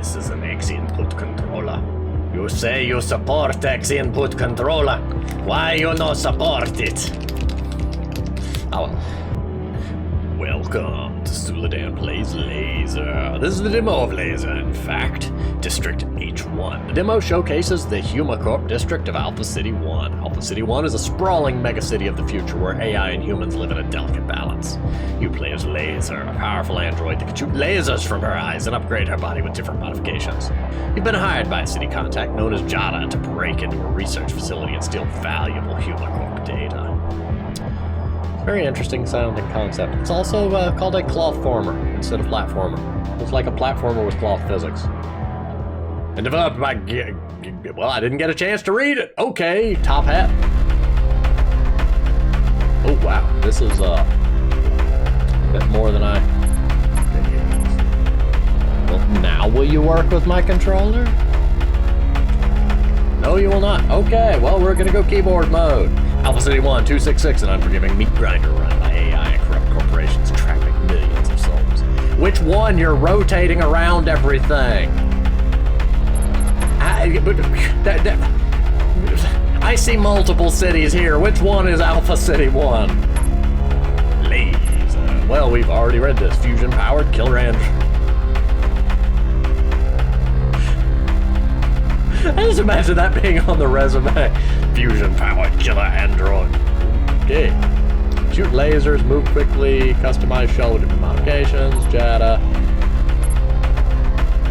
This is an X input controller. You say you support X input controller. Why you no support it? Oh. Welcome to Suladan Plays LAZR. This is the demo of LAZR, in fact. District H1. The demo showcases the Humacorp district of Alpha City 1. Alpha City 1 is a sprawling megacity of the future where AI and humans live in a delicate balance. You play as LAZR, a powerful android that can shoot lasers from her eyes and upgrade her body with different modifications. You've been hired by a city contact known as Jada to break into a research facility and steal valuable Humacorp data. Very interesting sounding concept. It's also called a Clothformer instead of platformer. It's like a platformer with cloth physics. And developed by... well, I didn't get a chance to read it. Okay, top hat. Oh, wow. This is a bit more than I... Well, now will you work with my controller? No, you will not. Okay, well, we're gonna go keyboard mode. Alpha City 1, 266, an unforgiving meat grinder run by AI and corrupt corporations trapping millions of souls. Which one? You're rotating around everything. I see multiple cities here. Which one is Alpha City 1? LAZR. Well, we've already read this. Fusion-powered killer android. I just imagine that being on the resume. Fusion-powered killer android. Okay. Shoot lasers, move quickly, customize shell with different modifications, Jada.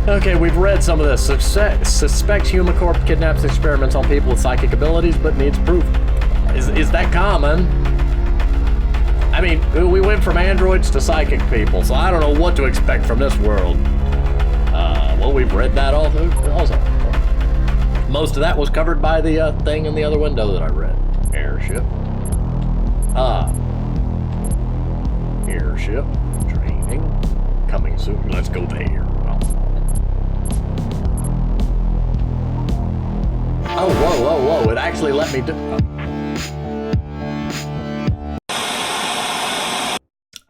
Okay, we've read some of this. Suspects Humacorp kidnaps experiments on people with psychic abilities, but needs proof. Is that common? I mean, we went from androids to psychic people, so I don't know what to expect from this world. Well, we've read that all through. Also, most of that was covered by the thing in the other window that I read. Airship. Airship. Training. Coming soon. Let's go there. Oh, whoa, whoa, whoa. It actually let me do...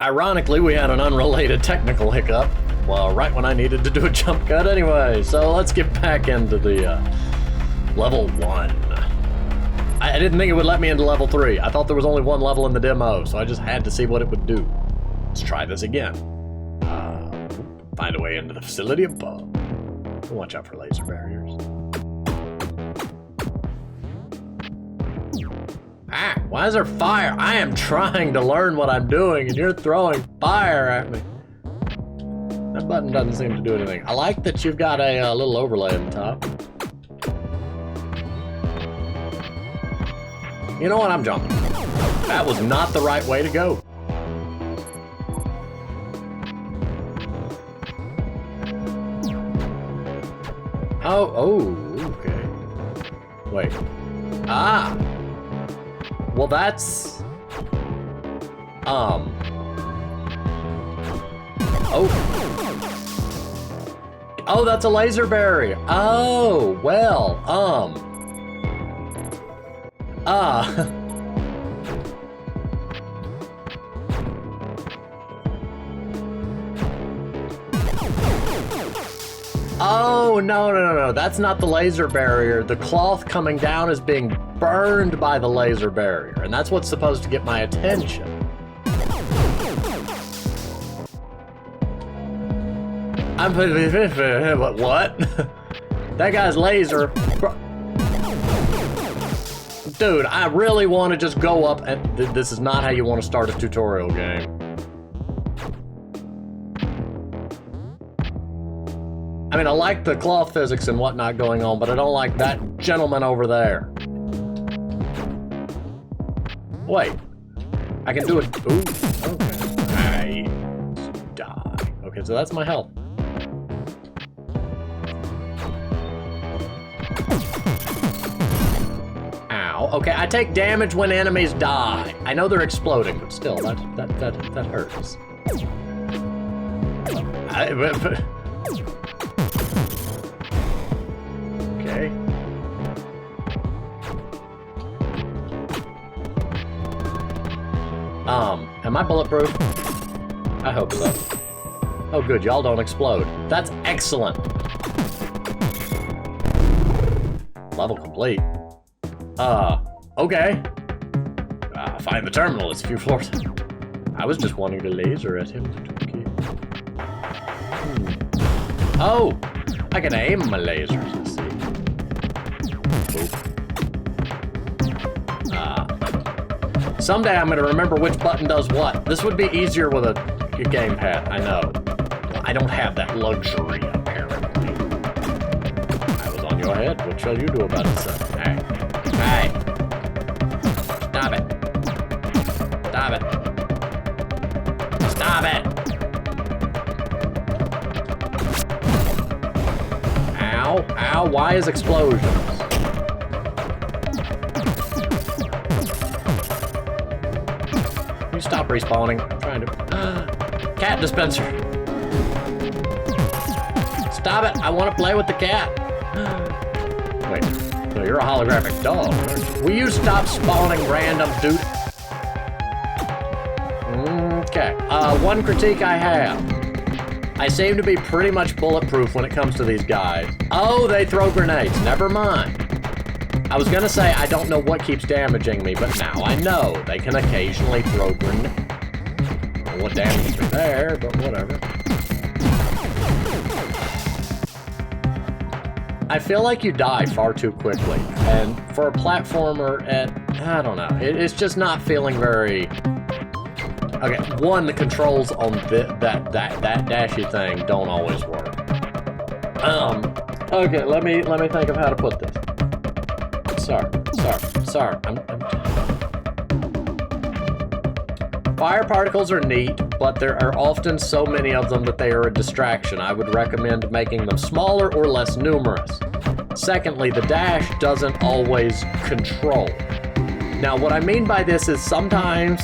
Ironically, we had an unrelated technical hiccup. Well, right when I needed to do a jump cut anyway. So let's get back into the level 1. I didn't think it would let me into level 3. I thought there was only one level in the demo, so I just had to see what it would do. Let's try this again. Find a way into the facility above. Watch out for laser barriers. Ah, why is there fire? I am trying to learn what I'm doing and you're throwing fire at me. That button doesn't seem to do anything. I like that you've got a little overlay on the top. You know what? I'm jumping. That was not the right way to go. Oh, okay. Wait. Ah! Well, that's... Oh. Oh, that's a laser barrier. Oh, well, Oh, no. That's not the laser barrier. The cloth coming down is being burned by the laser barrier, and that's what's supposed to get my attention. What? That guy's laser. Dude, I really want to just go up and... This is not how you want to start a tutorial game. I mean, I like the cloth physics and whatnot going on, but I don't like that gentleman over there. Wait. I can do it. Ooh, okay. I die. Okay, so that's my health. Ow. Okay, I take damage when enemies die. I know they're exploding, but still, that hurts. Okay. Am I bulletproof? I hope so. Oh good, y'all don't explode. That's excellent. Level complete. Okay. Find the terminal, it's a few floors. I was just wanting to laser at him. Oh! I can aim my lasers, let's see. Someday I'm gonna remember which button does what. This would be easier with a gamepad, I know. I don't have that luxury, apparently. I was on your head. What shall you do about it, sir? Hey. Hey. Stop it. Stop it. Stop it. Ow. Ow. Why is explosions? Can you stop respawning? I'm trying to... cat dispenser. Stop it! I want to play with the cat. Wait, no, you're a holographic dog. Will you stop spawning random dude? Okay. One critique I have. I seem to be pretty much bulletproof when it comes to these guys. Oh, they throw grenades. Never mind. I was gonna say I don't know what keeps damaging me, but now I know. They can occasionally throw grenades. I don't know what damaged me there, but whatever. I feel like you die far too quickly, and for a platformer, I don't know, it's just not feeling very... Okay, one, the controls on that dashy thing don't always work. Okay, let me think of how to put this. Sorry. Fire particles are neat, but there are often so many of them that they are a distraction. I would recommend making them smaller or less numerous. Secondly, the dash doesn't always control. Now, what I mean by this is sometimes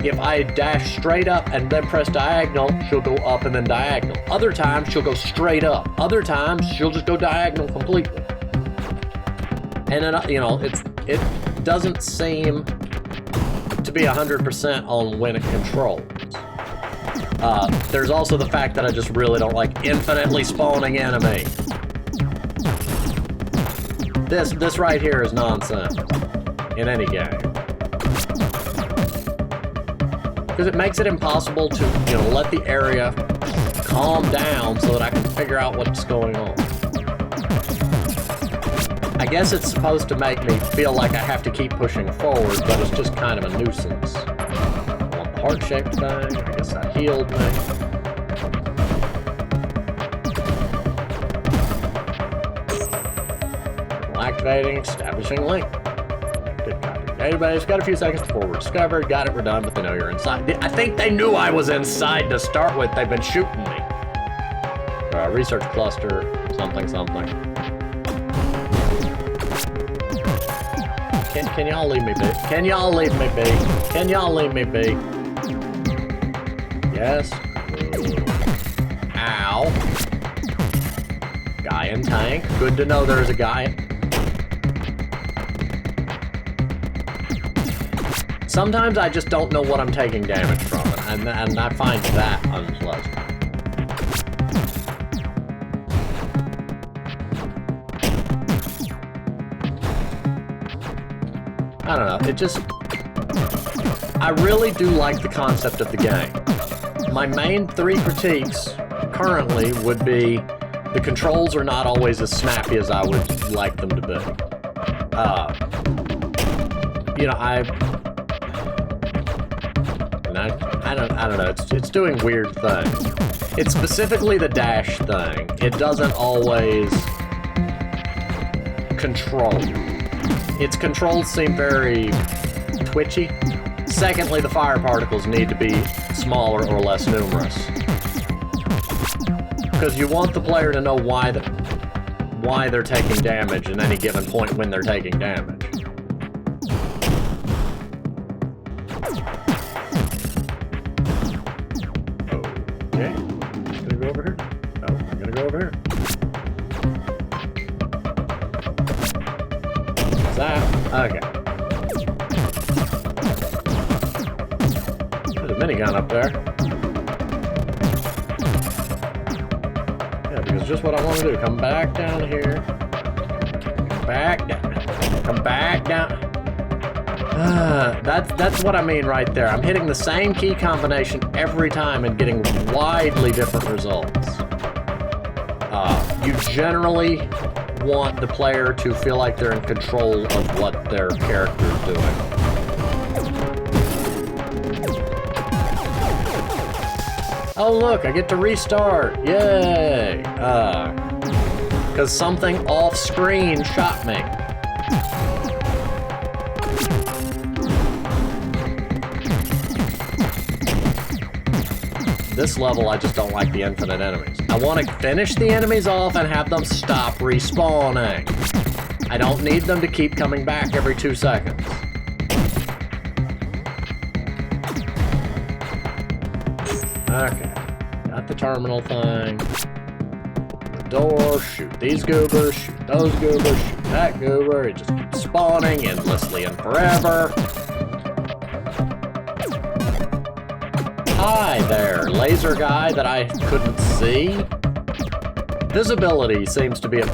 if I dash straight up and then press diagonal, she'll go up and then diagonal. Other times, she'll go straight up. Other times, she'll just go diagonal completely. And then, you know, it doesn't seem to be 100% on when it controls. There's also the fact that I just really don't like infinitely spawning enemy. This right here is nonsense in any game. Because it makes it impossible to, you know, let the area calm down so that I can figure out what's going on. I guess it's supposed to make me feel like I have to keep pushing forward, but it's just kind of a nuisance. I want the heart-shaped thing. I guess that healed me. Activating, establishing link. Good copy. Database, got a few seconds before we're discovered. Got it, we're done, but they know you're inside. I think they knew I was inside to start with. They've been shooting me. Research cluster, something. Can y'all leave me be? Can y'all leave me be? Can y'all leave me be? Yes. Ow. Guy in tank. Good to know there's a guy. Sometimes I just don't know what I'm taking damage from, and I find that unpleasant. I don't know, it just... I really do like the concept of the game. My main 3 critiques currently would be the controls are not always as snappy as I would like them to be. You know, I don't know, it's doing weird things. It's specifically the dash thing. It doesn't always control. Its controls seem very twitchy. Secondly, the fire particles need to be smaller or less numerous. Because you want the player to know why they're taking damage at any given point when they're taking damage. Okay. I'm gonna go over here. Oh, I'm gonna go over here. That. Okay. There's a minigun up there. because it's just what I want to do. Come back down here. Come back down. Come back down. That's what I mean right there. I'm hitting the same key combination every time and getting widely different results. You generally want the player to feel like they're in control of what their character is doing. Oh look, I get to restart. Yay! Because something off-screen shot me. This level, I just don't like the infinite enemies. I want to finish the enemies off and have them stop respawning. I don't need them to keep coming back every 2 seconds. Okay. Got the terminal thing. The door, shoot these goobers, shoot those goobers, shoot that goober. It just keeps spawning endlessly and forever. Hi there, laser guy that I couldn't see. Visibility seems to be a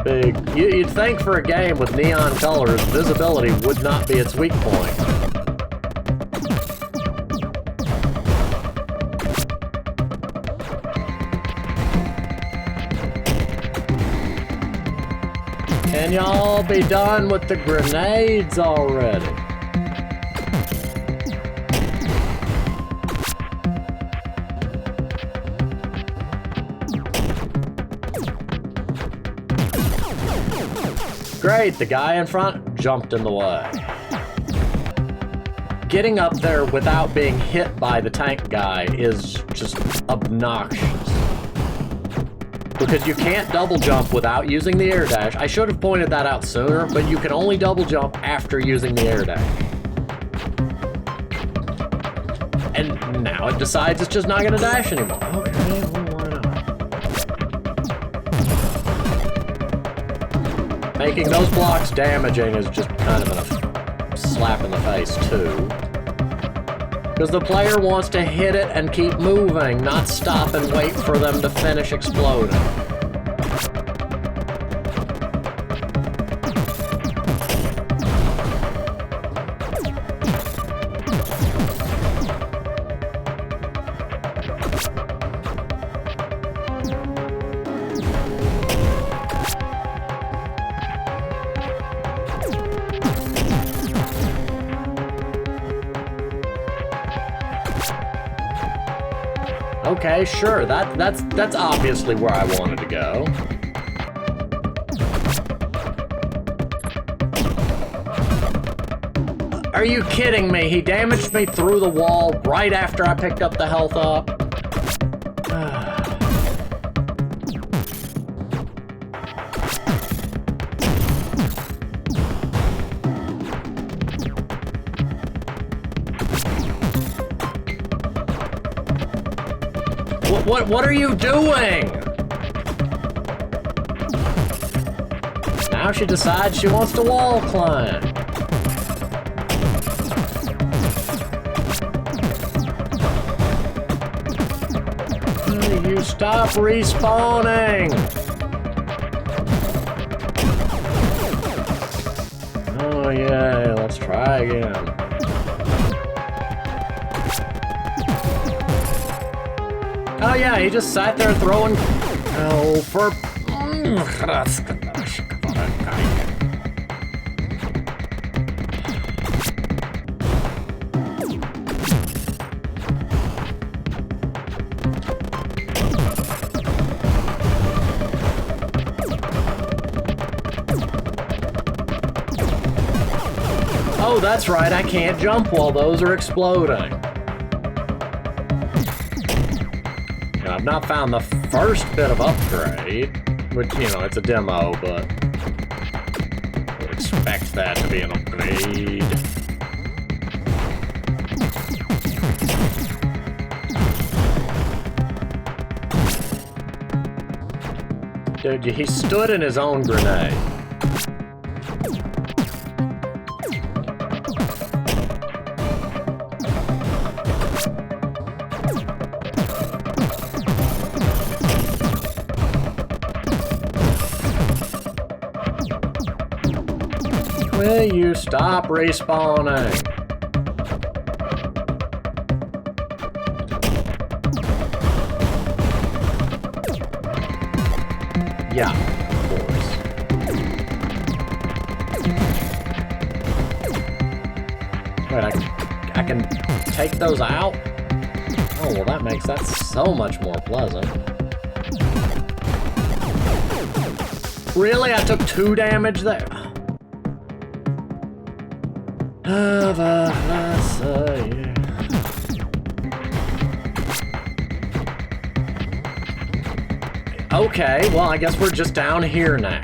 big... You'd think for a game with neon colors, visibility would not be its weak point. Can y'all be done with the grenades already? Great, the guy in front jumped in the way. Getting up there without being hit by the tank guy is just obnoxious. Because you can't double jump without using the air dash. I should have pointed that out sooner, but you can only double jump after using the air dash. And now it decides it's just not gonna dash anymore. Okay, well, why not? Making those blocks damaging is just kind of a slap in the face, too. Because the player wants to hit it and keep moving, not stop and wait for them to finish exploding. Okay, sure, that's obviously where I wanted to go. Are you kidding me? He damaged me through the wall right after I picked up the health up. What are you doing? Now she decides she wants to wall climb. You stop respawning. Oh yeah, let's try again. Oh yeah, he just sat there throwing... Oh, for... Oh, that's right, I can't jump while those are exploding. I've not found the first bit of upgrade, which, you know, it's a demo, but I would expect that to be an upgrade. Dude, he stood in his own grenade. Will you stop respawning? Yeah, of course. Wait, I can take those out? Oh, well, that makes that so much more pleasant. Really? I took 2 damage there? Okay, well, I guess we're just down here now.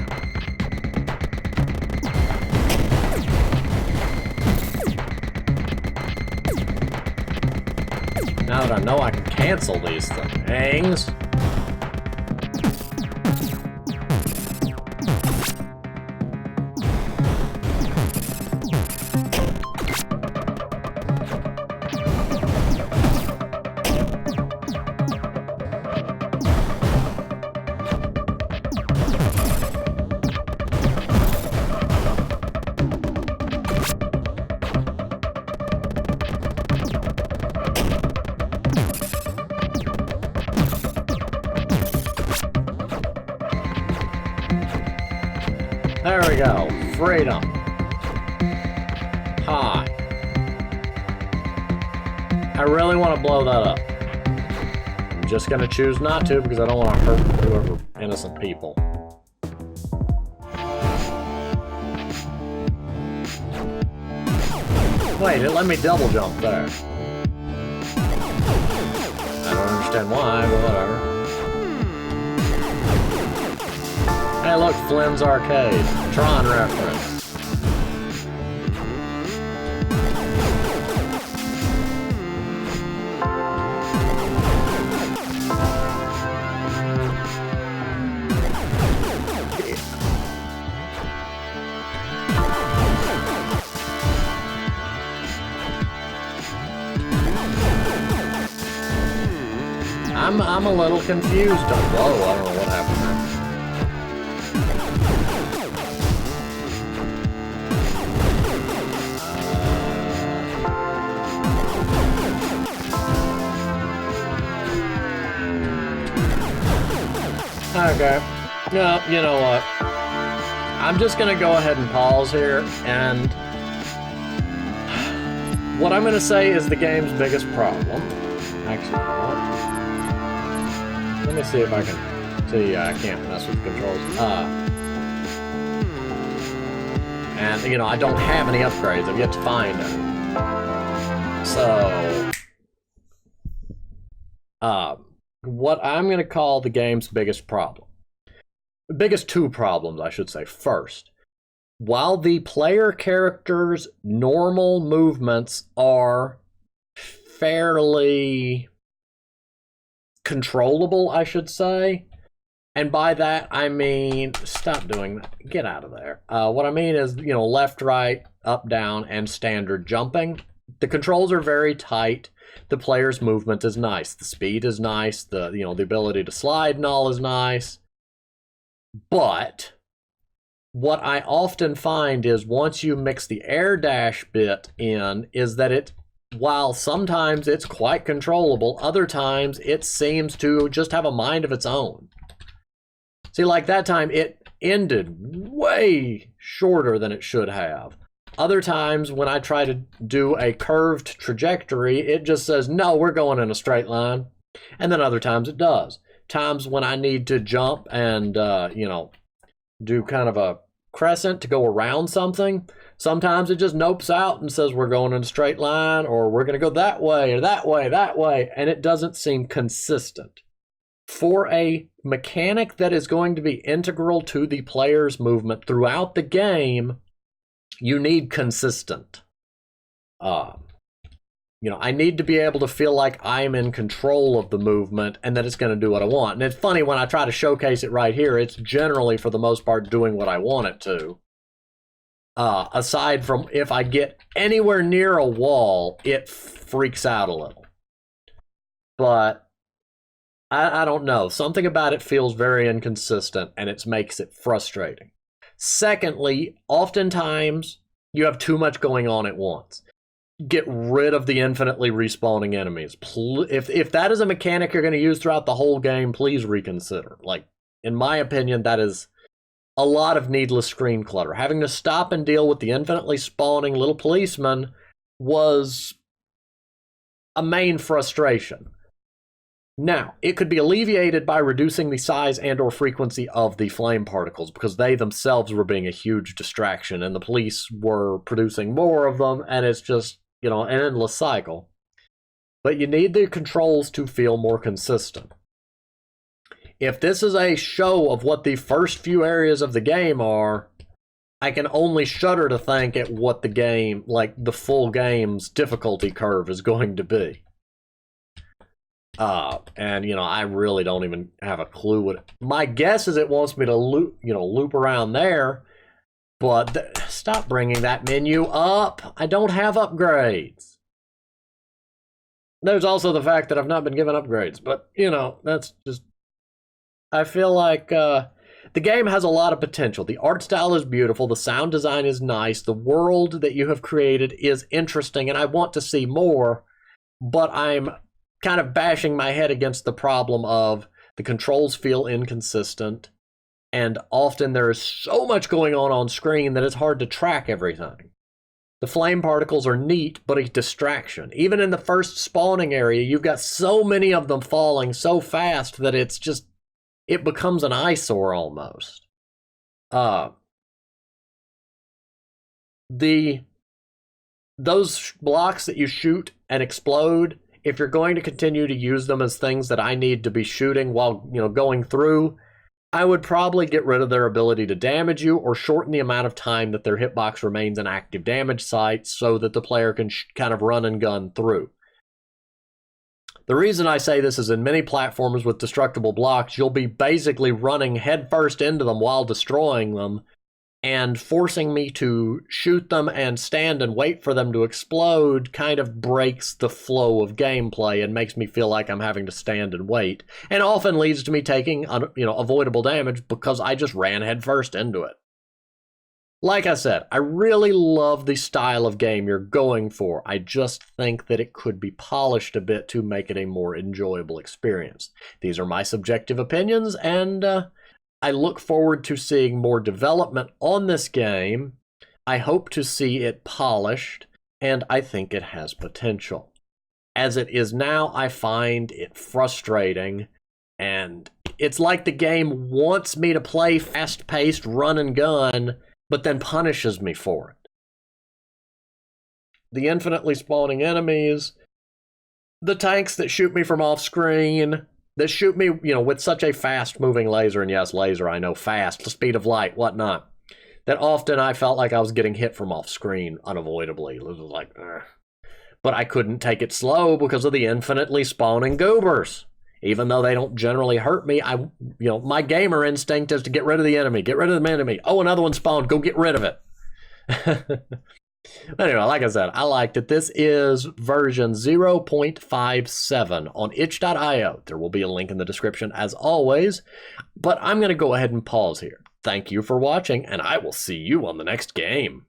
Now that I know I can cancel these things. There we go. Freedom. Hi. I really want to blow that up. I'm just going to choose not to because I don't want to hurt whoever innocent people. Wait, it let me double jump there. I don't understand why, but whatever. Hey, look, Flynn's Arcade. Tron reference. I'm a little confused. Whoa, I don't know what happened there. Okay. No, you know what? I'm just gonna go ahead and pause here, and what I'm gonna say is the game's biggest problem. Actually, what? Let me see if I can see. I can't mess with controls. And you know, I don't have any upgrades. I've yet to find them. So, what I'm gonna call the game's biggest problem. The biggest 2 problems, I should say. First, while the player character's normal movements are fairly controllable, I should say, and by that I mean, stop doing that, get out of there. What I mean is, you know, left, right, up, down, and standard jumping. The controls are very tight. The player's movement is nice. The speed is nice. The ability to slide and all is nice. But what I often find is once you mix the air dash bit in, is that it, while sometimes it's quite controllable, other times it seems to just have a mind of its own. See, like that time, it ended way shorter than it should have. Other times, when I try to do a curved trajectory, it just says, no, we're going in a straight line. And then other times it does. Times when I need to jump and, do kind of a crescent to go around something, sometimes it just nopes out and says we're going in a straight line, or we're going to go that way, or that way, that way, and it doesn't seem consistent. For a mechanic that is going to be integral to the player's movement throughout the game, you need consistent. I need to be able to feel like I'm in control of the movement and that it's going to do what I want. And it's funny, when I try to showcase it right here, it's generally, for the most part, doing what I want it to. Aside from if I get anywhere near a wall, it freaks out a little. But I don't know. Something about it feels very inconsistent, and it makes it frustrating. Secondly, oftentimes You have too much going on at once. Get rid of the infinitely respawning enemies. If that is a mechanic you're going to use throughout the whole game, please reconsider. Like, in my opinion, that is a lot of needless screen clutter. Having to stop and deal with the infinitely spawning little policemen was a main frustration. Now, it could be alleviated by reducing the size and or frequency of the flame particles, because they themselves were being a huge distraction, and the police were producing more of them, and it's just, you know, an endless cycle. But you need the controls to feel more consistent. If this is a show of what the first few areas of the game are, I can only shudder to think at what the game, like the full game's difficulty curve is going to be. And you know, I really don't even have a clue what. My guess is it wants me to loop around there, but stop bringing that menu up. I don't have upgrades. There's also the fact that I've not been given upgrades, but you know, that's just. I feel like the game has a lot of potential. The art style is beautiful. The sound design is nice. The world that you have created is interesting, and I want to see more. But I'm kind of bashing my head against the problem of the controls feel inconsistent, and often there is so much going on screen that it's hard to track everything. The flame particles are neat, but a distraction. Even in the first spawning area, you've got so many of them falling so fast that it's just, it becomes an eyesore almost. Those blocks that you shoot and explode, if you're going to continue to use them as things that I need to be shooting while, you know, going through, I would probably get rid of their ability to damage you or shorten the amount of time that their hitbox remains an active damage site so that the player can kind of run and gun through. The reason I say this is in many platformers with destructible blocks, you'll be basically running headfirst into them while destroying them, and forcing me to shoot them and stand and wait for them to explode kind of breaks the flow of gameplay and makes me feel like I'm having to stand and wait, and often leads to me taking, you know, avoidable damage because I just ran headfirst into it. Like I said, I really love the style of game you're going for. I just think that it could be polished a bit to make it a more enjoyable experience. These are my subjective opinions, and I look forward to seeing more development on this game. I hope to see it polished, and I think it has potential. As it is now, I find it frustrating, and it's like the game wants me to play fast-paced run and gun, but then punishes me for it. The infinitely spawning enemies, the tanks that shoot me from off-screen, that shoot me, you know, with such a fast-moving laser, and yes, laser, I know, fast, the speed of light, whatnot, that often I felt like I was getting hit from off-screen unavoidably. It was like, ugh. But I couldn't take it slow because of the infinitely spawning goobers. Even though they don't generally hurt me, my gamer instinct is to get rid of the enemy, get rid of the enemy. Oh, another one spawned, go get rid of it. Anyway, like I said, I liked it. This is version 0.57 on itch.io. There will be a link in the description as always, but I'm going to go ahead and pause here. Thank you for watching, and I will see you on the next game.